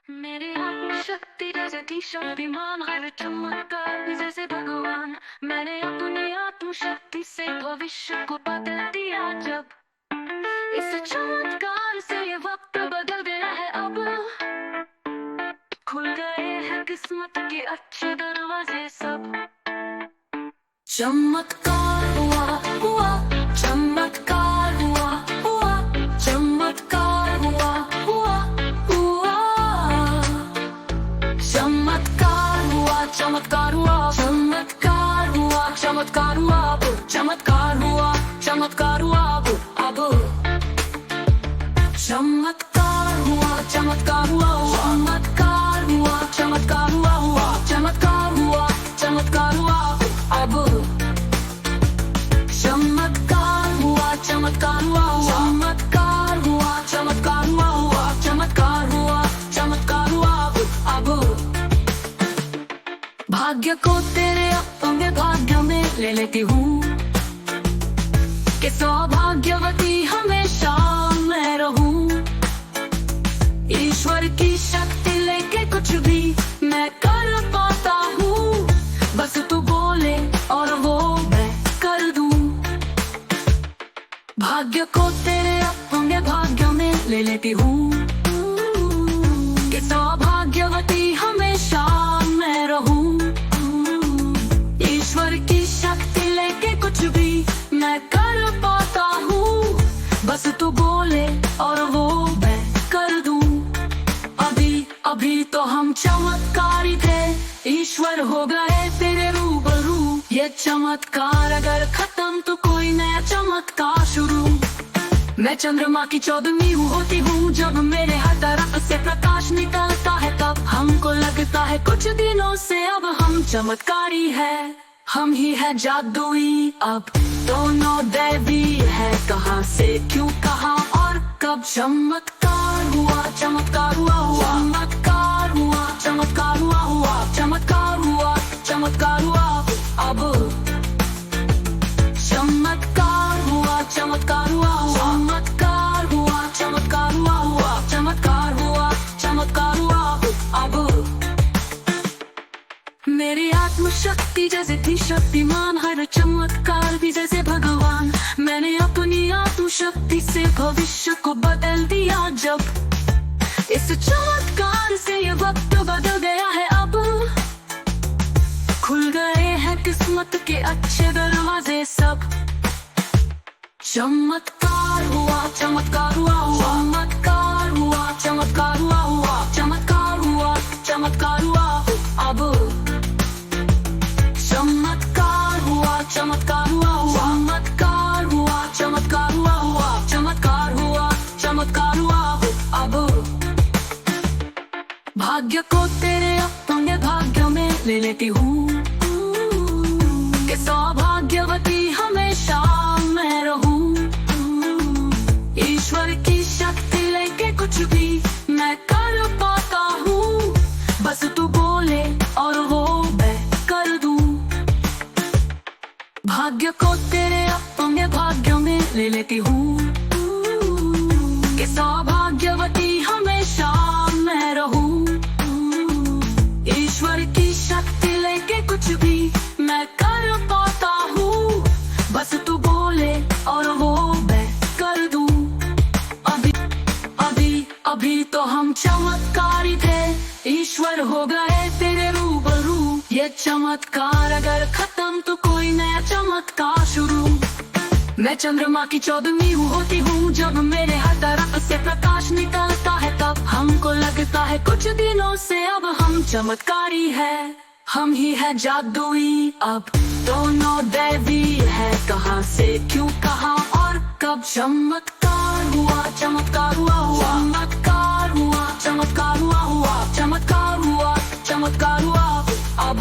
मेरी आत्मशक्ति जैसे थी शक्तिमान, हर चमत्कार जैसे भगवान। मैंने अपनी आत्मशक्ति से भविष्य को बदल दिया जब। इस चमत्कार से ये वक्त बदल गया है अब। खुल गए हैं किस्मत के अच्छे दरवाजे सब। चमत्कार हुआ हुआ, चमत्कार हुआ हुआ, चमत्कार हुआ हुआ हुआ, चमत्कार हुआ, चमत्कार हुआ, चमत्कार हुआ, चमत्कार हुआ, चमत्कार हुआ, चमत्कार हुआ अब। चमत्कार हुआ, चमत्कार हुआ, चमत्कार हुआ, चमत्कार हुआ, चमत्कार हुआ, चमत्कार हुआ अब। चमत्कार हुआ, चमत्कार हुआ, चमत्कार हुआ, चमत्कार हुआ, चमत्कार हुआ, चमत्कार हुआ अब। भाग्य को तेरे अपने भाग्य में ले लेती हूँ कि सौभाग्यवती हमेशा मैं रहूं। ईश्वर की शक्ति लेके कुछ भी मैं कर पाता हूँ। बस तू बोले और वो मैं कर दूं। भाग्य को तेरे अपने भाग्य में ले लेती हूँ कि सौभाग्यवती हमेशा मैं रहूं। ईश्वर की शक्ति लेके कुछ भी मैं कर पाता हूँ। बस तू बोले और वो मैं कर दूं। अभी तो हम चमत्कारी थे, ईश्वर हो गए तेरे रूबरू। ये चमत्कार अगर खत्म तो कोई नया चमत्कार शुरू। मैं चंद्रमा की 14वीं होती हूँ जब मेरे हर तरफ से प्रकाश निकलता है। तब हमको लगता है कुछ दिनों से अब हम चमत्कारी है। हम ही है जादुई अब, दोनों दैवी है। कहाँ से क्यों कहाँ और कब चमत्कार हुआ, चमत्कार हुआ, चमत्कार हुआ, चमत्कार हुआ, चमत्कार हुआ, चमत्कार हुआ अब। चमत्कार हुआ, चमत्कार हुआ, चमत्कार हुआ, चमत्कार हुआ, चमत्कार हुआ, चमत्कार हुआ अब। मेरी आत्मशक्ति जैसे थी शक्तिमान, हर चमत्कार भी जैसे भगवान। मैंने अपनी आत्मशक्ति से भविष्य को बदल दिया जब। इस चमत्कार से ये वक्त बदल गया है अब। खुल गए हैं किस्मत के अच्छे दरवाजे सब। चमत्कार हुआ, चमत्कार हुआ, चमत्कार हुआ, चमत्कार हुआ, चमत्कार हुआ, चमत्कार हुआ अब। चमत्कार हुआ, चमत्कार हुआ, चमत्कार हुआ, चमत्कार हुआ, चमत्कार हुआ, चमत्कार हुआ अब। भाग्य को तेरे अपने भाग्य में ले लेती हूँ कि सौभाग्यवती हमेशा मैं रहूं। ईश्वर की शक्ति लेके कुछ भी मैं कर पाता हूँ। बस तू बोले और वो मैं कर दूं। भाग्य को तेरे अपने भाग्य में ले लेती हूँ कि सौभाग्यवती हमेशा मैं रहूं। ईश्वर की शक्ति लेके कुछ भी मैं कर पाता हूँ। बस तू बोले और वो मैं कर दूं। अभी तो हम चमत्कारी थे, ईश्वर हो गए तेरे रूबरू। ये चमत्कार अगर खत्म तो कोई नया चमत्कार शुरू। मैं चंद्रमा की 14वीं होती हूँ जब मेरे हर तरफ से प्रकाश निकलता है। तब हमको लगता है कुछ दिनों से अब हम चमत्कारी है। हम ही है जादुई अब, दोनों दैवी है। कहाँ से क्यों कहाँ और कब चमत्कार हुआ, चमत्कार हुआ, चमत्कार हुआ, चमत्कार हुआ, चमत्कार हुआ, चमत्कार हुआ अब।